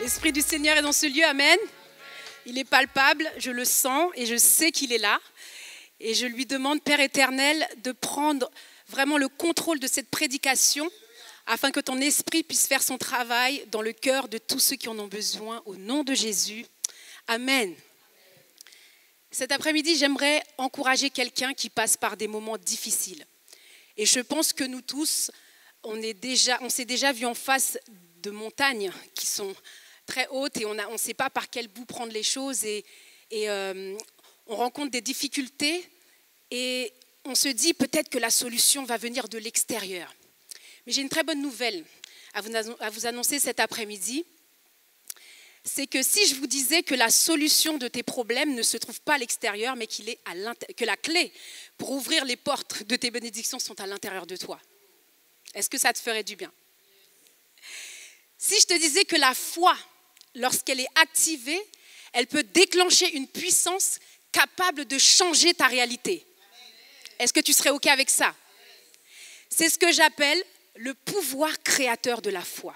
L'Esprit du Seigneur est dans ce lieu, amen. Il est palpable, je le sens et je sais qu'il est là. Et je lui demande, Père éternel, de prendre vraiment le contrôle de cette prédication afin que ton esprit puisse faire son travail dans le cœur de tous ceux qui en ont besoin, au nom de Jésus. Amen. Cet après-midi, j'aimerais encourager quelqu'un qui passe par des moments difficiles. Et je pense que nous tous, on s'est déjà vu en face de montagnes qui sont très hautes et on ne sait pas par quel bout prendre les choses et on rencontre des difficultés et on se dit peut-être que la solution va venir de l'extérieur. Mais j'ai une très bonne nouvelle à vous annoncer cet après-midi. C'est que si je vous disais que la solution de tes problèmes ne se trouve pas à l'extérieur, mais que la clé pour ouvrir les portes de tes bénédictions sont à l'intérieur de toi, est-ce que ça te ferait du bien? Si je te disais que la foi, lorsqu'elle est activée, elle peut déclencher une puissance capable de changer ta réalité. Est-ce que tu serais OK avec ça? C'est ce que j'appelle le pouvoir créateur de la foi.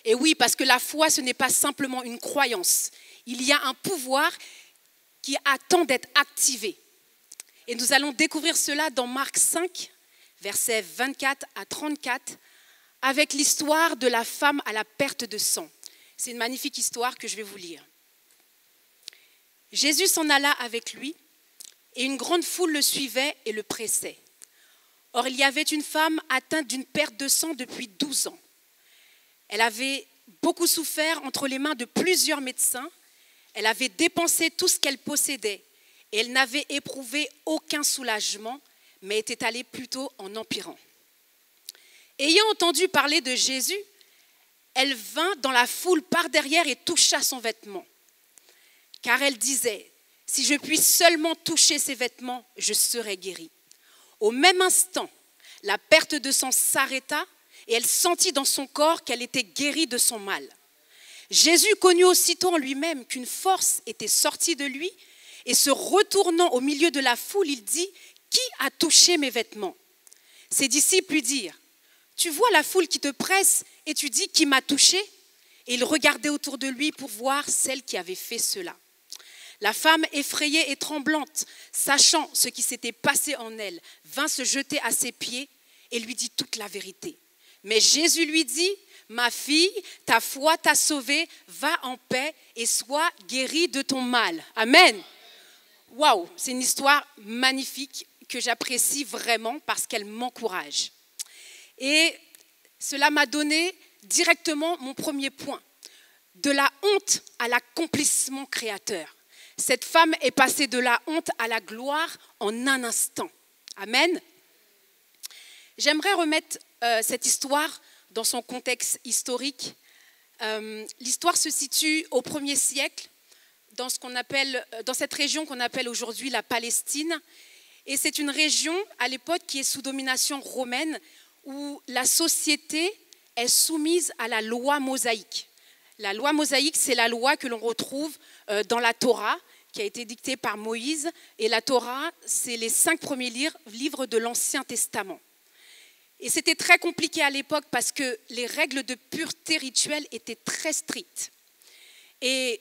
Et oui, parce que la foi, ce n'est pas simplement une croyance. Il y a un pouvoir qui attend d'être activé. Et nous allons découvrir cela dans Marc 5, versets 24 à 34, avec l'histoire de la femme à la perte de sang. C'est une magnifique histoire que je vais vous lire. Jésus s'en alla avec lui, et une grande foule le suivait et le pressait. Or, il y avait une femme atteinte d'une perte de sang depuis 12 ans. Elle avait beaucoup souffert entre les mains de plusieurs médecins. Elle avait dépensé tout ce qu'elle possédait et elle n'avait éprouvé aucun soulagement, mais était allée plutôt en empirant. Ayant entendu parler de Jésus, elle vint dans la foule par derrière et toucha son vêtement. Car elle disait, « Si je puis seulement toucher ses vêtements, je serai guérie. » Au même instant, la perte de sang s'arrêta et elle sentit dans son corps qu'elle était guérie de son mal. Jésus connut aussitôt en lui-même qu'une force était sortie de lui et se retournant au milieu de la foule, il dit « Qui a touché mes vêtements ?» Ses disciples lui dirent « Tu vois la foule qui te presse et tu dis « Qui m'a touché ?» Et il regardait autour de lui pour voir celle qui avait fait cela. La femme, effrayée et tremblante, sachant ce qui s'était passé en elle, vint se jeter à ses pieds et lui dit toute la vérité. Mais Jésus lui dit, « Ma fille, ta foi t'a sauvée, va en paix et sois guérie de ton mal. » Amen. Waouh, c'est une histoire magnifique que j'apprécie vraiment parce qu'elle m'encourage. Et cela m'a donné directement mon premier point, de la honte à l'accomplissement créateur. Cette femme est passée de la honte à la gloire en un instant. Amen. J'aimerais remettre cette histoire dans son contexte historique. L'histoire se situe au 1er siècle dans cette région qu'on appelle aujourd'hui la Palestine. Et c'est une région à l'époque qui est sous domination romaine où la société est soumise à la loi mosaïque. La loi mosaïque, c'est la loi que l'on retrouve dans la Torah, qui a été dictée par Moïse. Et la Torah, c'est les 5 premiers livres de l'Ancien Testament. Et c'était très compliqué à l'époque parce que les règles de pureté rituelle étaient très strictes. Et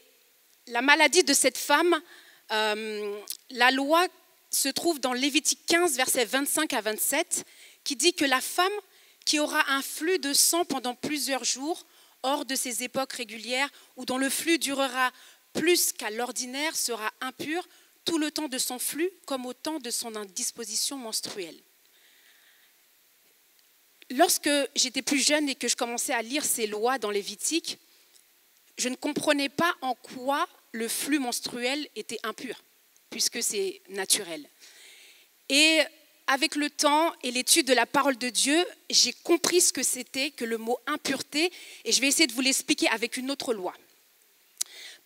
la maladie de cette femme, la loi se trouve dans Lévitique 15, versets 25 à 27, qui dit que la femme qui aura un flux de sang pendant plusieurs jours, hors de ses époques régulières, ou dont le flux durera plus qu'à l'ordinaire, sera impure tout le temps de son flux, comme au temps de son indisposition menstruelle. Lorsque j'étais plus jeune et que je commençais à lire ces lois dans Lévitique, je ne comprenais pas en quoi le flux menstruel était impur, puisque c'est naturel. Et avec le temps et l'étude de la parole de Dieu, j'ai compris ce que c'était que le mot impureté, et je vais essayer de vous l'expliquer avec une autre loi.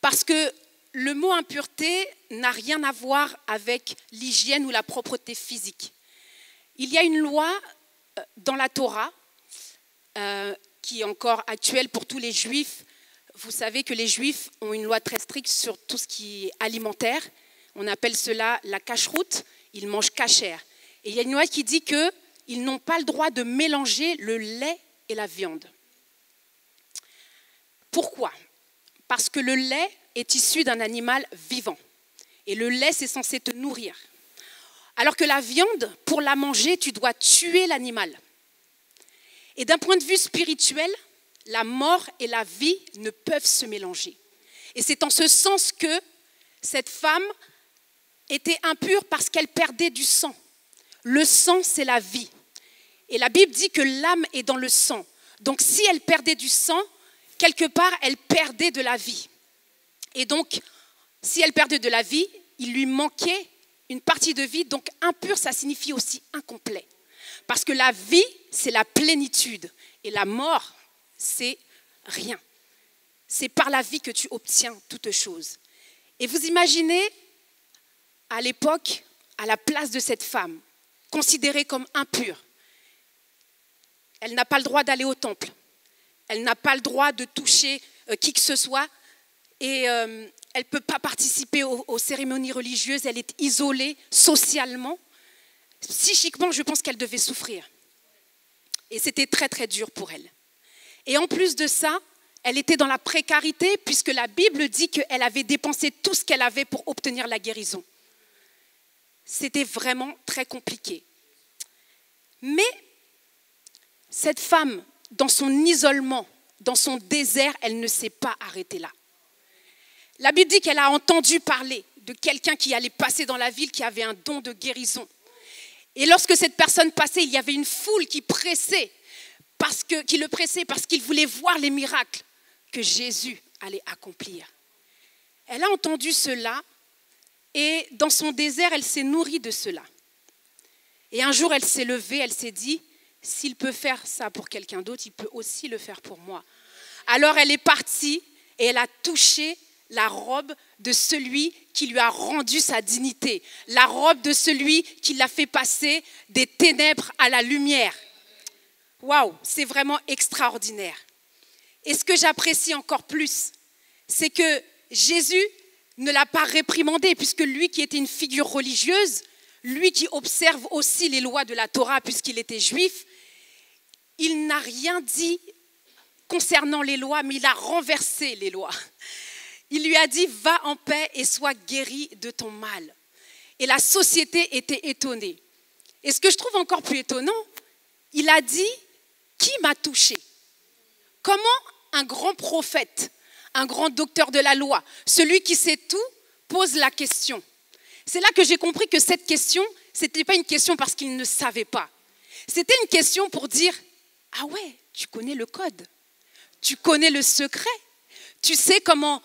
Parce que le mot impureté n'a rien à voir avec l'hygiène ou la propreté physique. Il y a une loi dans la Torah, qui est encore actuelle pour tous les Juifs. Vous savez que les Juifs ont une loi très stricte sur tout ce qui est alimentaire. On appelle cela la cacheroute. Ils mangent cachère. Et il y a une loi qui dit qu'ils n'ont pas le droit de mélanger le lait et la viande. Pourquoi? Parce que le lait est issu d'un animal vivant. Et le lait, c'est censé te nourrir. Alors que la viande, pour la manger, tu dois tuer l'animal. Et d'un point de vue spirituel, la mort et la vie ne peuvent se mélanger. Et c'est en ce sens que cette femme était impure parce qu'elle perdait du sang. Le sang, c'est la vie. Et la Bible dit que l'âme est dans le sang. Donc si elle perdait du sang, quelque part, elle perdait de la vie. Et donc, si elle perdait de la vie, il lui manquait une partie de vie. Donc impur, ça signifie aussi incomplet. Parce que la vie, c'est la plénitude. Et la mort, c'est rien. C'est par la vie que tu obtiens toutes choses. Et vous imaginez, à l'époque, à la place de cette femme, considérée comme impure, elle n'a pas le droit d'aller au temple. Elle n'a pas le droit de toucher qui que ce soit. Et elle ne peut pas participer aux cérémonies religieuses. Elle est isolée socialement. Psychiquement, je pense qu'elle devait souffrir. Et c'était très, très dur pour elle. Et en plus de ça, elle était dans la précarité puisque la Bible dit qu'elle avait dépensé tout ce qu'elle avait pour obtenir la guérison. C'était vraiment très compliqué. Mais cette femme, dans son isolement, dans son désert, elle ne s'est pas arrêtée là. La Bible dit qu'elle a entendu parler de quelqu'un qui allait passer dans la ville, qui avait un don de guérison. Et lorsque cette personne passait, il y avait une foule qui le pressait parce qu'il voulait voir les miracles que Jésus allait accomplir. Elle a entendu cela et dans son désert, elle s'est nourrie de cela. Et un jour, elle s'est levée, elle s'est dit, s'il peut faire ça pour quelqu'un d'autre, il peut aussi le faire pour moi. Alors elle est partie et elle a touché la robe de celui qui lui a rendu sa dignité, la robe de celui qui l'a fait passer des ténèbres à la lumière. Waouh, c'est vraiment extraordinaire. Et ce que j'apprécie encore plus, c'est que Jésus ne l'a pas réprimandé, puisque lui qui était une figure religieuse, lui qui observe aussi les lois de la Torah, puisqu'il était juif, il n'a rien dit concernant les lois, mais il a renversé les lois. Il lui a dit, va en paix et sois guéri de ton mal. Et la société était étonnée. Et ce que je trouve encore plus étonnant, il a dit, qui m'a touché? Comment un grand prophète, un grand docteur de la loi, celui qui sait tout, pose la question? C'est là que j'ai compris que cette question, ce n'était pas une question parce qu'il ne savait pas. C'était une question pour dire, ah ouais, tu connais le code, tu connais le secret, tu sais comment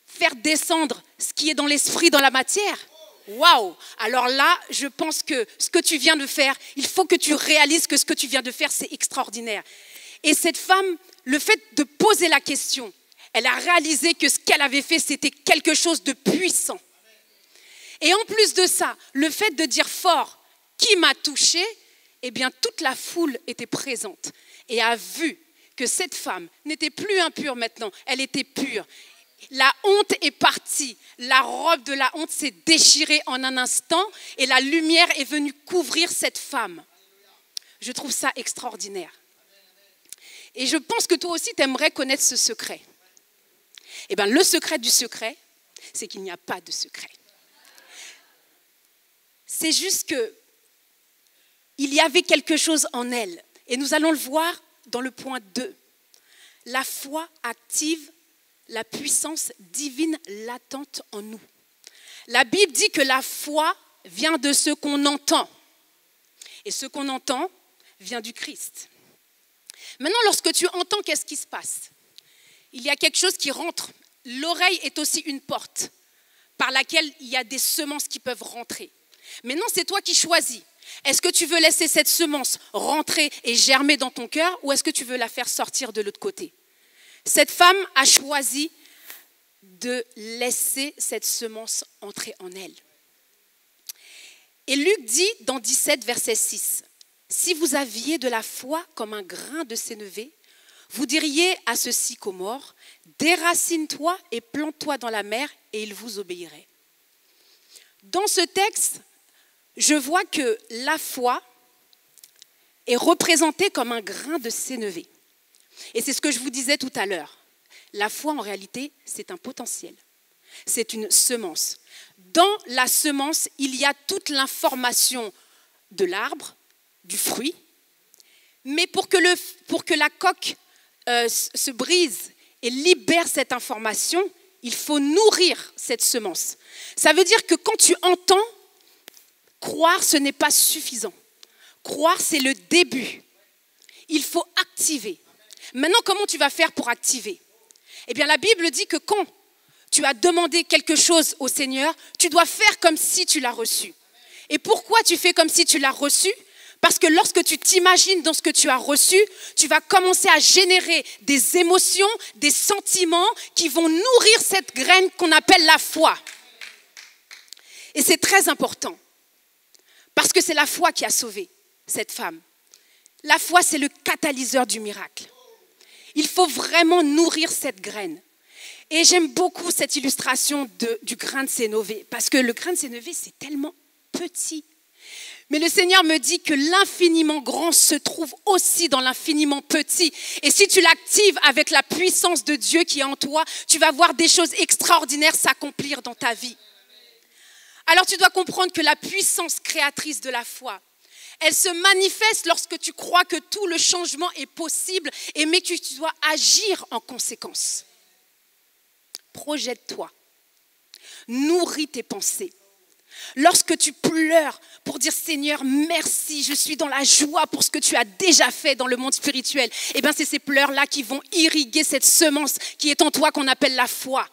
faire descendre ce qui est dans l'esprit, dans la matière. Waouh! Alors là, je pense que ce que tu viens de faire, il faut que tu réalises que ce que tu viens de faire, c'est extraordinaire. Et cette femme, le fait de poser la question, elle a réalisé que ce qu'elle avait fait, c'était quelque chose de puissant. Et en plus de ça, le fait de dire fort, qui m'a touché, eh bien toute la foule était présente et a vu que cette femme n'était plus impure maintenant, elle était pure. La honte est partie, la robe de la honte s'est déchirée en un instant et la lumière est venue couvrir cette femme. Je trouve ça extraordinaire. Et je pense que toi aussi, tu aimerais connaître ce secret. Eh bien, le secret du secret, c'est qu'il n'y a pas de secret. C'est juste qu'il y avait quelque chose en elle. Et nous allons le voir dans le point 2. La foi active la puissance divine latente en nous. La Bible dit que la foi vient de ce qu'on entend. Et ce qu'on entend vient du Christ. Maintenant, lorsque tu entends, qu'est-ce qui se passe? Il y a quelque chose qui rentre. L'oreille est aussi une porte par laquelle il y a des semences qui peuvent rentrer. Maintenant, c'est toi qui choisis. Est-ce que tu veux laisser cette semence rentrer et germer dans ton cœur ou est-ce que tu veux la faire sortir de l'autre côté? Cette femme a choisi de laisser cette semence entrer en elle. Et Luc dit dans 17, verset 6, « Si vous aviez de la foi comme un grain de sénévé, vous diriez à ce sycomore, déracine-toi et plante-toi dans la mer et il vous obéirait. » Dans ce texte, je vois que la foi est représentée comme un grain de sénévé. Et c'est ce que je vous disais tout à l'heure. La foi, en réalité, c'est un potentiel. C'est une semence. Dans la semence, il y a toute l'information de l'arbre, du fruit. Mais pour que la coque se brise et libère cette information, il faut nourrir cette semence. Ça veut dire que quand tu entends, croire, ce n'est pas suffisant. Croire, c'est le début. Il faut activer. Maintenant, comment tu vas faire pour activer? Eh bien, la Bible dit que quand tu as demandé quelque chose au Seigneur, tu dois faire comme si tu l'as reçu. Et pourquoi tu fais comme si tu l'as reçu? Parce que lorsque tu t'imagines dans ce que tu as reçu, tu vas commencer à générer des émotions, des sentiments qui vont nourrir cette graine qu'on appelle la foi. Et c'est très important, parce que c'est la foi qui a sauvé cette femme. La foi, c'est le catalyseur du miracle. Il faut vraiment nourrir cette graine. Et j'aime beaucoup cette illustration du grain de sénévé, parce que le grain de sénévé, c'est tellement petit. Mais le Seigneur me dit que l'infiniment grand se trouve aussi dans l'infiniment petit. Et si tu l'actives avec la puissance de Dieu qui est en toi, tu vas voir des choses extraordinaires s'accomplir dans ta vie. Alors tu dois comprendre que la puissance créatrice de la foi, elle se manifeste lorsque tu crois que tout le changement est possible, mais que tu dois agir en conséquence. Projette-toi, nourris tes pensées. Lorsque tu pleures pour dire Seigneur, merci, je suis dans la joie pour ce que tu as déjà fait dans le monde spirituel, eh bien c'est ces pleurs-là qui vont irriguer cette semence qui est en toi qu'on appelle la foi.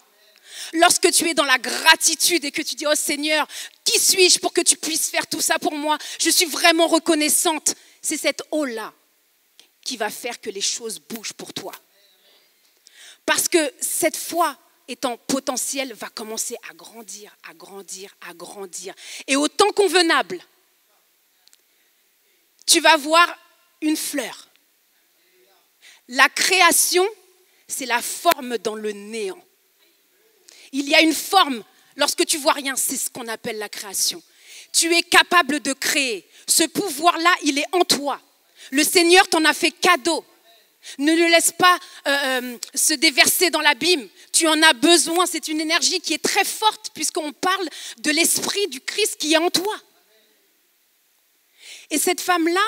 Lorsque tu es dans la gratitude et que tu dis oh Seigneur, qui suis-je pour que tu puisses faire tout ça pour moi? Je suis vraiment reconnaissante. C'est cette eau-là qui va faire que les choses bougent pour toi. Parce que cette foi étant potentiel, va commencer à grandir, à grandir, à grandir. Et au temps convenable, tu vas voir une fleur. La création, c'est la forme dans le néant. Il y a une forme, lorsque tu vois rien, c'est ce qu'on appelle la création. Tu es capable de créer. Ce pouvoir-là, il est en toi. Le Seigneur t'en a fait cadeau. Ne le laisse pas se déverser dans l'abîme. Tu en as besoin, c'est une énergie qui est très forte puisqu'on parle de l'esprit du Christ qui est en toi. Et cette femme-là,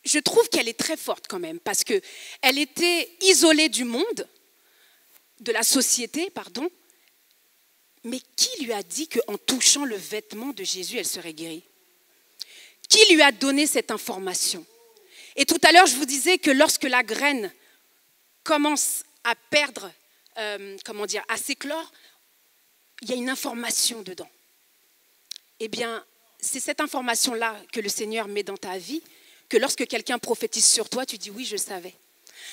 je trouve qu'elle est très forte quand même parce qu'elle était isolée du monde, de la société, pardon. Mais qui lui a dit qu'en touchant le vêtement de Jésus, elle serait guérie? Qui lui a donné cette information? Et tout à l'heure, je vous disais que lorsque la graine commence à perdre, à s'éclore, il y a une information dedans. Eh bien, c'est cette information-là que le Seigneur met dans ta vie, que lorsque quelqu'un prophétise sur toi, tu dis oui, je savais.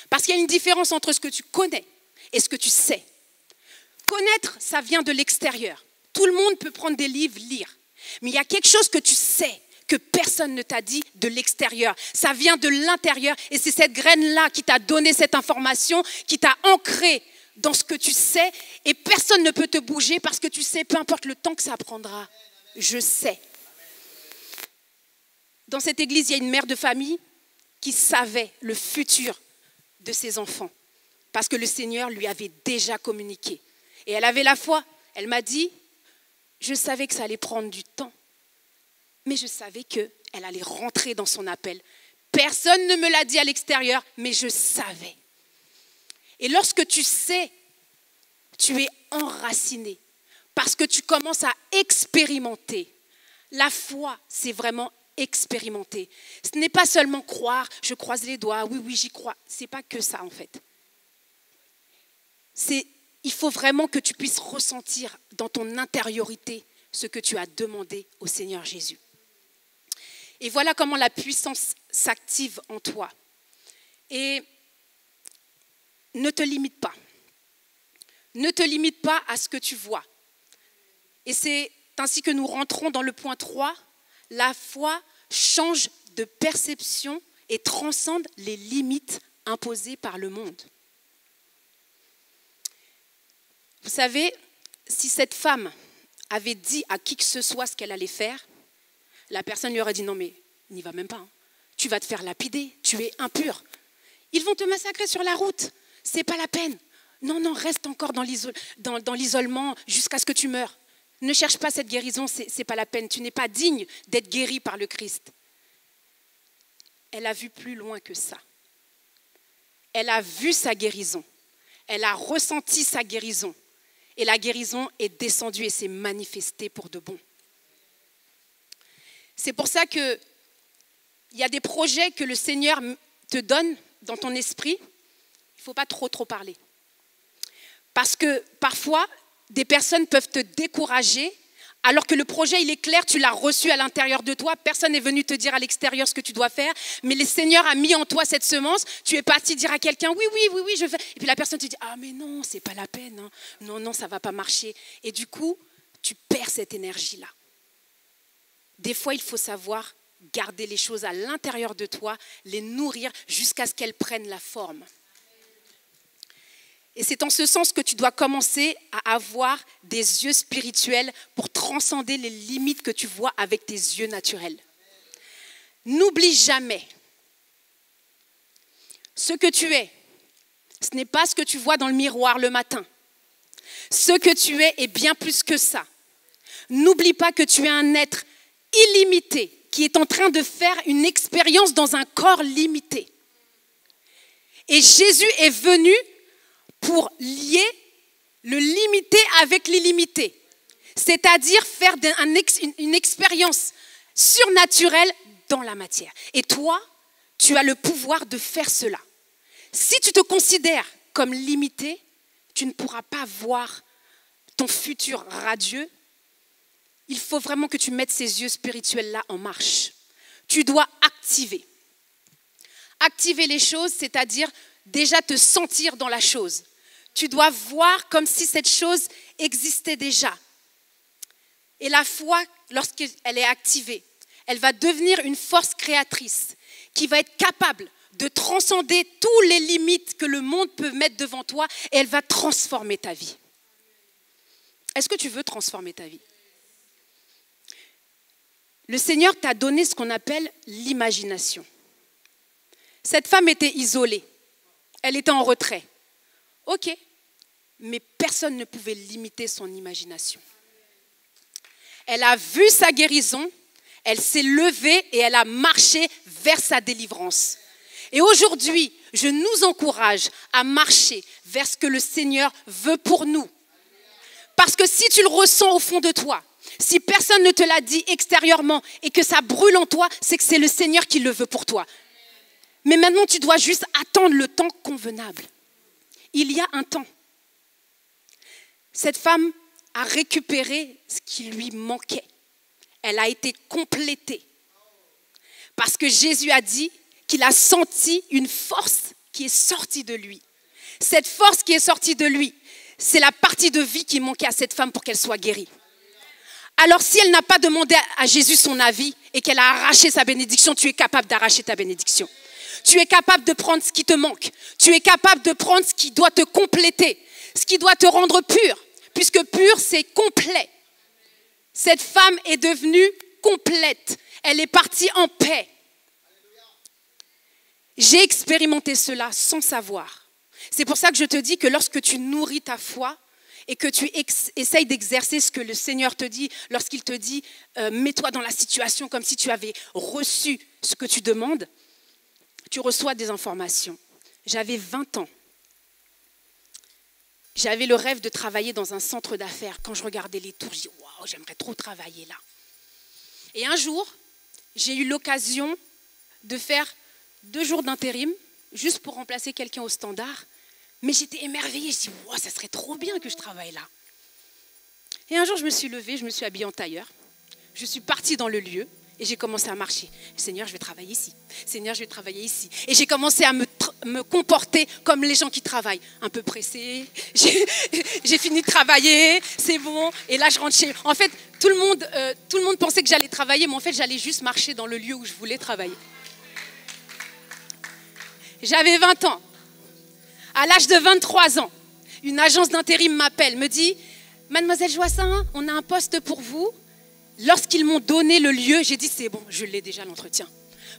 Parce qu'il y a une différence entre ce que tu connais et ce que tu sais. Connaître, ça vient de l'extérieur. Tout le monde peut prendre des livres, lire. Mais il y a quelque chose que tu sais, que personne ne t'a dit de l'extérieur. Ça vient de l'intérieur et c'est cette graine-là qui t'a donné cette information, qui t'a ancré dans ce que tu sais et personne ne peut te bouger parce que tu sais, peu importe le temps que ça prendra, je sais. Dans cette église, il y a une mère de famille qui savait le futur de ses enfants parce que le Seigneur lui avait déjà communiqué. Et elle avait la foi. Elle m'a dit, je savais que ça allait prendre du temps. Mais je savais qu'elle allait rentrer dans son appel. Personne ne me l'a dit à l'extérieur, mais je savais. Et lorsque tu sais, tu es enraciné parce que tu commences à expérimenter. La foi, c'est vraiment expérimenter. Ce n'est pas seulement croire, je croise les doigts, oui, j'y crois. Ce n'est pas que ça en fait. Il faut vraiment que tu puisses ressentir dans ton intériorité ce que tu as demandé au Seigneur Jésus. Et voilà comment la puissance s'active en toi. Et ne te limite pas. Ne te limite pas à ce que tu vois. Et c'est ainsi que nous rentrons dans le point 3. La foi change de perception et transcende les limites imposées par le monde. Vous savez, si cette femme avait dit à qui que ce soit ce qu'elle allait faire, la personne lui aurait dit « Non mais n'y va même pas, hein. Tu vas te faire lapider, tu es impur. Ils vont te massacrer sur la route, c'est pas la peine. Non, non, reste encore dans l'isolement jusqu'à ce que tu meures. Ne cherche pas cette guérison, ce n'est pas la peine. Tu n'es pas digne d'être guéri par le Christ. Elle a vu plus loin que ça. Elle a vu sa guérison. Elle a ressenti sa guérison. Et la guérison est descendue et s'est manifestée pour de bon. C'est pour ça qu'il y a des projets que le Seigneur te donne dans ton esprit. Il ne faut pas trop parler. Parce que parfois, des personnes peuvent te décourager alors que le projet, il est clair, tu l'as reçu à l'intérieur de toi. Personne n'est venu te dire à l'extérieur ce que tu dois faire. Mais le Seigneur a mis en toi cette semence. Tu es parti dire à quelqu'un, oui, je fais. Et puis la personne te dit, ah mais non, c'est pas la peine. Hein. Non, ça ne va pas marcher. Et du coup, tu perds cette énergie-là. Des fois, il faut savoir garder les choses à l'intérieur de toi, les nourrir jusqu'à ce qu'elles prennent la forme. Et c'est en ce sens que tu dois commencer à avoir des yeux spirituels pour transcender les limites que tu vois avec tes yeux naturels. N'oublie jamais, ce que tu es, ce n'est pas ce que tu vois dans le miroir le matin. Ce que tu es est bien plus que ça. N'oublie pas que tu es un être illimité qui est en train de faire une expérience dans un corps limité. Et Jésus est venu pour lier le limité avec l'illimité. C'est-à-dire faire une expérience surnaturelle dans la matière. Et toi, tu as le pouvoir de faire cela. Si tu te considères comme limité, tu ne pourras pas voir ton futur radieux. Il faut vraiment que tu mettes ces yeux spirituels-là en marche. Tu dois activer. Activer les choses, c'est-à-dire déjà te sentir dans la chose. Tu dois voir comme si cette chose existait déjà. Et la foi, lorsqu'elle est activée, elle va devenir une force créatrice qui va être capable de transcender toutes les limites que le monde peut mettre devant toi et elle va transformer ta vie. Est-ce que tu veux transformer ta vie? Le Seigneur t'a donné ce qu'on appelle l'imagination. Cette femme était isolée. Elle était en retrait. Ok, mais personne ne pouvait limiter son imagination. Elle a vu sa guérison, elle s'est levée et elle a marché vers sa délivrance. Et aujourd'hui, je nous encourage à marcher vers ce que le Seigneur veut pour nous. Parce que si tu le ressens au fond de toi, si personne ne te l'a dit extérieurement et que ça brûle en toi, c'est que c'est le Seigneur qui le veut pour toi. Mais maintenant, tu dois juste attendre le temps convenable. Il y a un temps. Cette femme a récupéré ce qui lui manquait. Elle a été complétée. Parce que Jésus a dit qu'il a senti une force qui est sortie de lui. Cette force qui est sortie de lui, c'est la partie de vie qui manquait à cette femme pour qu'elle soit guérie. Alors si elle n'a pas demandé à Jésus son avis et qu'elle a arraché sa bénédiction, tu es capable d'arracher ta bénédiction. Tu es capable de prendre ce qui te manque. Tu es capable de prendre ce qui doit te compléter, ce qui doit te rendre pur. Puisque pur, c'est complet. Cette femme est devenue complète. Elle est partie en paix. J'ai expérimenté cela sans savoir. C'est pour ça que je te dis que lorsque tu nourris ta foi et que tu essayes d'exercer ce que le Seigneur te dit, lorsqu'il te dit mets-toi dans la situation comme si tu avais reçu ce que tu demandes, tu reçois des informations. J'avais 20 ans. J'avais le rêve de travailler dans un centre d'affaires. Quand je regardais les tours, je dis waouh, j'aimerais trop travailler là. Et un jour, j'ai eu l'occasion de faire 2 jours d'intérim, juste pour remplacer quelqu'un au standard. Mais j'étais émerveillée, je dis waouh, ça serait trop bien que je travaille là. Et un jour, je me suis levée, je me suis habillée en tailleur. Je suis partie dans le lieu et j'ai commencé à marcher. Seigneur, je vais travailler ici. Seigneur, je vais travailler ici. Et j'ai commencé à me comporter comme les gens qui travaillent. Un peu pressée. J'ai fini de travailler, c'est bon. Et là, je rentre chez... En fait, tout le monde pensait que j'allais travailler, mais en fait, j'allais juste marcher dans le lieu où je voulais travailler. J'avais 20 ans. À l'âge de 23 ans, une agence d'intérim m'appelle, me dit « Mademoiselle Joissin, on a un poste pour vous. » Lorsqu'ils m'ont donné le lieu, j'ai dit c'est bon, je l'ai déjà l'entretien.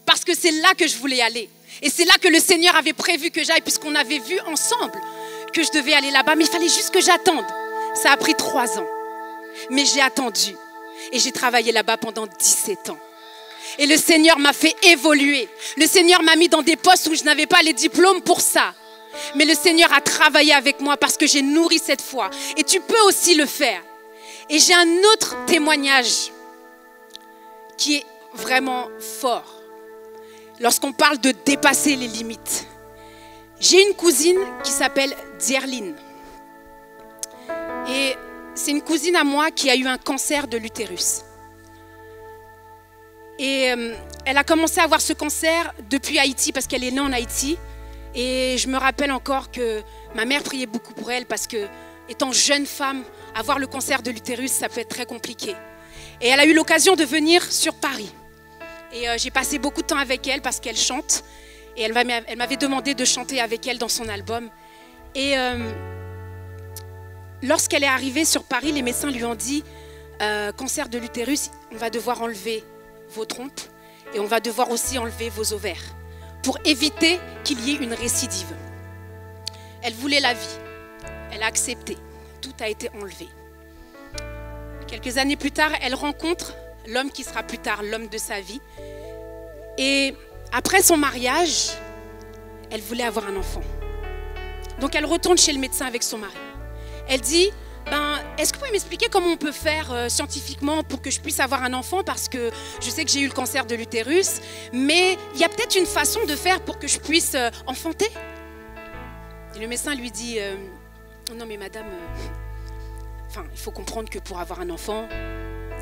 Parce que c'est là que je voulais aller. Et c'est là que le Seigneur avait prévu que j'aille, puisqu'on avait vu ensemble que je devais aller là-bas, mais il fallait juste que j'attende. Ça a pris 3 ans. Mais j'ai attendu. Et j'ai travaillé là-bas pendant 17 ans. Et le Seigneur m'a fait évoluer. Le Seigneur m'a mis dans des postes où je n'avais pas les diplômes pour ça. Mais le Seigneur a travaillé avec moi parce que j'ai nourri cette foi. Et tu peux aussi le faire. Et j'ai un autre témoignage qui est vraiment fort. Lorsqu'on parle de dépasser les limites. J'ai une cousine qui s'appelle Dierline. Et c'est une cousine à moi qui a eu un cancer de l'utérus. Et elle a commencé à avoir ce cancer depuis Haïti parce qu'elle est née en Haïti. Et je me rappelle encore que ma mère priait beaucoup pour elle parce que, étant jeune femme, avoir le cancer de l'utérus, ça peut être très compliqué. Et elle a eu l'occasion de venir sur Paris. Et j'ai passé beaucoup de temps avec elle parce qu'elle chante. Et elle m'avait demandé de chanter avec elle dans son album. Et lorsqu'elle est arrivée sur Paris, les médecins lui ont dit cancer de l'utérus, on va devoir enlever vos trompes et on va devoir aussi enlever vos ovaires pour éviter qu'il y ait une récidive. Elle voulait la vie. Elle a accepté. Tout a été enlevé. Quelques années plus tard, elle rencontre l'homme qui sera plus tard l'homme de sa vie. Et après son mariage, elle voulait avoir un enfant. Donc elle retourne chez le médecin avec son mari. Elle dit, est-ce que vous pouvez m'expliquer comment on peut faire scientifiquement pour que je puisse avoir un enfant, parce que je sais que j'ai eu le cancer de l'utérus, mais il y a peut-être une façon de faire pour que je puisse enfanter. Et le médecin lui dit, non mais madame, il faut comprendre que pour avoir un enfant,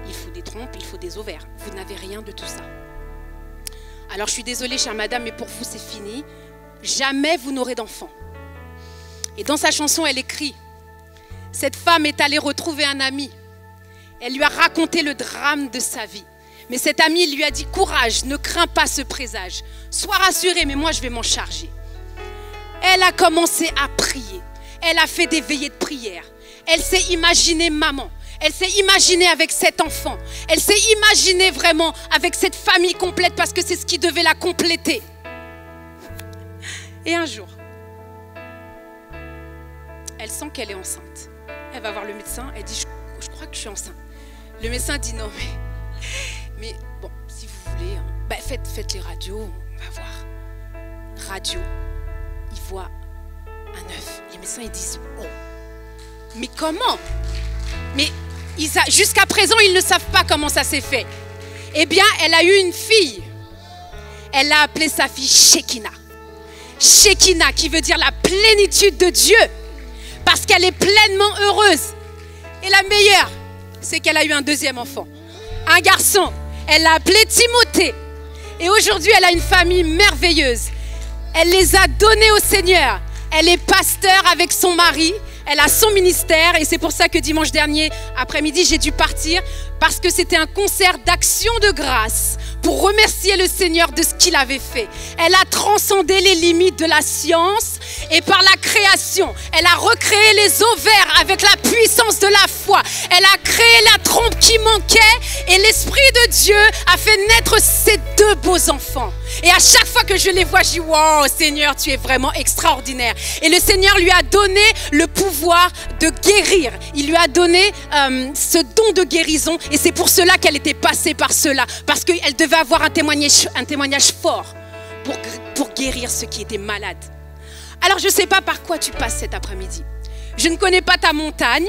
il faut des trompes, il faut des ovaires. Vous n'avez rien de tout ça. Alors je suis désolée chère madame, mais pour vous c'est fini. Jamais vous n'aurez d'enfant. Et dans sa chanson, elle écrit, cette femme est allée retrouver un ami. Elle lui a raconté le drame de sa vie. Mais cet ami lui a dit, courage, ne crains pas ce présage. Sois rassurée, mais moi je vais m'en charger. Elle a commencé à prier. Elle a fait des veillées de prière. Elle s'est imaginée maman. Elle s'est imaginée avec cet enfant. Elle s'est imaginée vraiment avec cette famille complète parce que c'est ce qui devait la compléter. Et un jour, elle sent qu'elle est enceinte. Elle va voir le médecin, elle dit, je crois que je suis enceinte. Le médecin dit non, mais bon, si vous voulez, faites les radios, on va voir. Radio, il voit un œuf. Les médecins, ils disent, oh, mais comment? Mais jusqu'à présent, ils ne savent pas comment ça s'est fait. Eh bien, elle a eu une fille. Elle a appelé sa fille Shekinah. Shekinah, qui veut dire la plénitude de Dieu. Parce qu'elle est pleinement heureuse. Et la meilleure, c'est qu'elle a eu un deuxième enfant. Un garçon. Elle l'a appelé Timothée. Et aujourd'hui, elle a une famille merveilleuse. Elle les a donnés au Seigneur. Elle est pasteur avec son mari. Elle a son ministère. Et c'est pour ça que dimanche dernier, après-midi, j'ai dû partir. Parce que c'était un concert d'action de grâce pour remercier le Seigneur de ce qu'il avait fait. Elle a transcendé les limites de la science et par la création. Elle a recréé les ovaires avec la puissance de la foi. Elle a créé la trompe qui manquait et l'Esprit de Dieu a fait naître ces deux beaux enfants. Et à chaque fois que je les vois, je dis « Wow, Seigneur, tu es vraiment extraordinaire ». Et le Seigneur lui a donné le pouvoir de guérir. Il lui a donné ce don de guérison et c'est pour cela qu'elle était passée par cela. Parce qu'elle devait avoir un témoignage fort pour guérir ceux qui étaient malades. Alors je ne sais pas par quoi tu passes cet après-midi. Je ne connais pas ta montagne.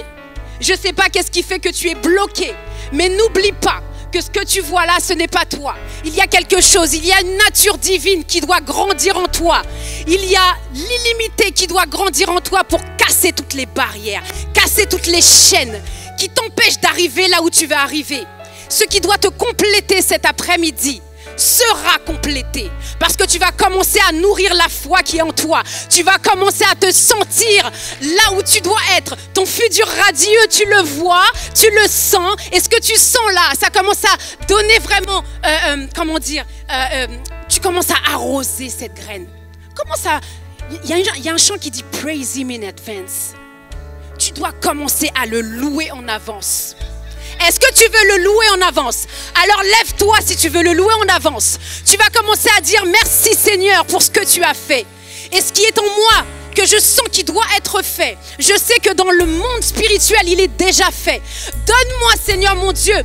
Je ne sais pas qu'est-ce qui fait que tu es bloqué. Mais n'oublie pas que ce que tu vois là, ce n'est pas toi. Il y a quelque chose, il y a une nature divine qui doit grandir en toi. Il y a l'illimité qui doit grandir en toi pour casser toutes les barrières, casser toutes les chaînes qui t'empêchent d'arriver là où tu veux arriver. Ce qui doit te compléter cet après-midi sera complété parce que tu vas commencer à nourrir la foi qui est en toi. Tu vas commencer à te sentir là où tu dois être. Ton futur radieux, tu le vois, tu le sens et ce que tu sens là, ça commence à donner vraiment, tu commences à arroser cette graine. Il y a un chant qui dit « Praise him in advance ». Tu dois commencer à le louer en avance. Est-ce que tu veux le louer en avance? Alors lève-toi si tu veux le louer en avance. Tu vas commencer à dire merci Seigneur pour ce que tu as fait. Et ce qui est en moi que je sens qui doit être fait. Je sais que dans le monde spirituel, il est déjà fait. Donne-moi, Seigneur mon Dieu,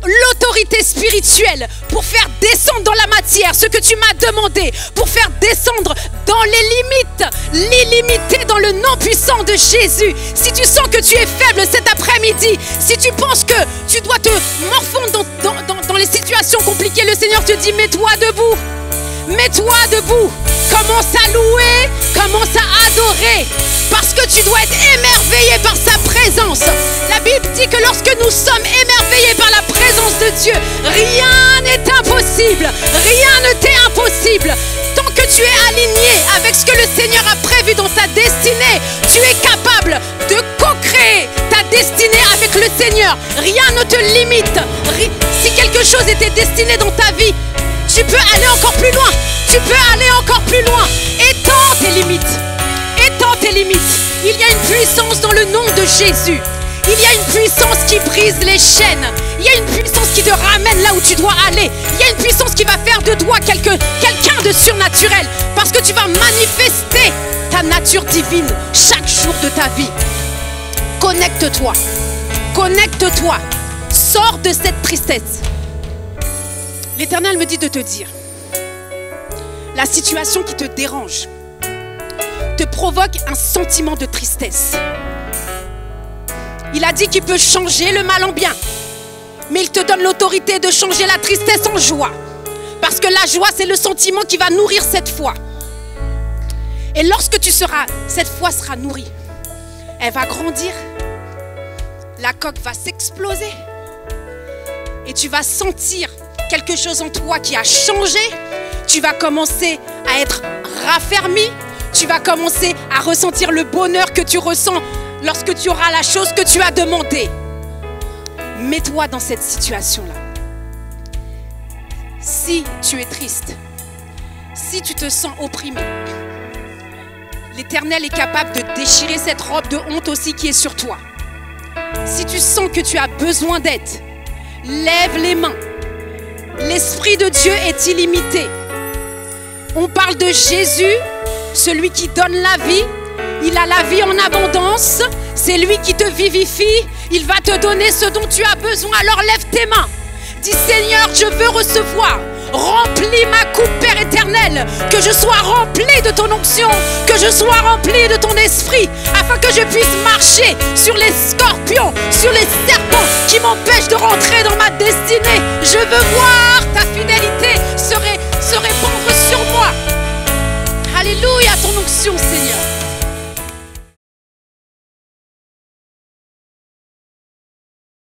l'autorité spirituelle pour faire descendre dans la matière ce que tu m'as demandé, pour faire descendre dans les limites, l'illimité dans le nom puissant de Jésus. Si tu sens que tu es faible cet après-midi, si tu penses que tu dois te morfondre dans les situations compliquées, le Seigneur te dit mets-toi debout. Mets-toi debout, commence à louer, commence à adorer, parce que tu dois être émerveillé par sa présence. La Bible dit que lorsque nous sommes émerveillés par la présence de Dieu, rien n'est impossible, rien ne t'est impossible. Tant que tu es aligné avec ce que le Seigneur a prévu dans ta destinée, tu es capable de co-créer ta destinée avec le Seigneur. Rien ne te limite. Si quelque chose était destiné dans ta vie, tu peux aller encore plus loin. Tu peux aller encore plus loin. Étends tes limites. Étends tes limites. Il y a une puissance dans le nom de Jésus. Il y a une puissance qui brise les chaînes. Il y a une puissance qui te ramène là où tu dois aller. Il y a une puissance qui va faire de toi quelqu'un de surnaturel. Parce que tu vas manifester ta nature divine chaque jour de ta vie. Connecte-toi. Connecte-toi. Sors de cette tristesse. L'Éternel me dit de te dire, la situation qui te dérange te provoque un sentiment de tristesse. Il a dit qu'il peut changer le mal en bien, mais il te donne l'autorité de changer la tristesse en joie. Parce que la joie, c'est le sentiment qui va nourrir cette foi. Et lorsque cette foi sera nourrie, elle va grandir, la coque va s'exploser et tu vas sentir quelque chose en toi qui a changé. Tu vas commencer à être raffermi. Tu vas commencer à ressentir le bonheur que tu ressens lorsque tu auras la chose que tu as demandée. Mets-toi dans cette situation-là. Si tu es triste, si tu te sens opprimé, l'Éternel est capable de déchirer cette robe de honte aussi qui est sur toi. Si tu sens que tu as besoin d'aide, lève les mains. L'Esprit de Dieu est illimité. On parle de Jésus, celui qui donne la vie. Il a la vie en abondance. C'est lui qui te vivifie. Il va te donner ce dont tu as besoin. Alors lève tes mains. Dis Seigneur, je veux recevoir. Remplis ma coupe, Père éternel. Que je sois rempli de ton onction. Que je sois rempli de ton esprit. Afin que je puisse marcher sur les scorpions, sur les serpents qui m'empêchent de rentrer dans ma destinée. Je veux voir ta fidélité se répandre sur moi. Alléluia, ton onction, Seigneur.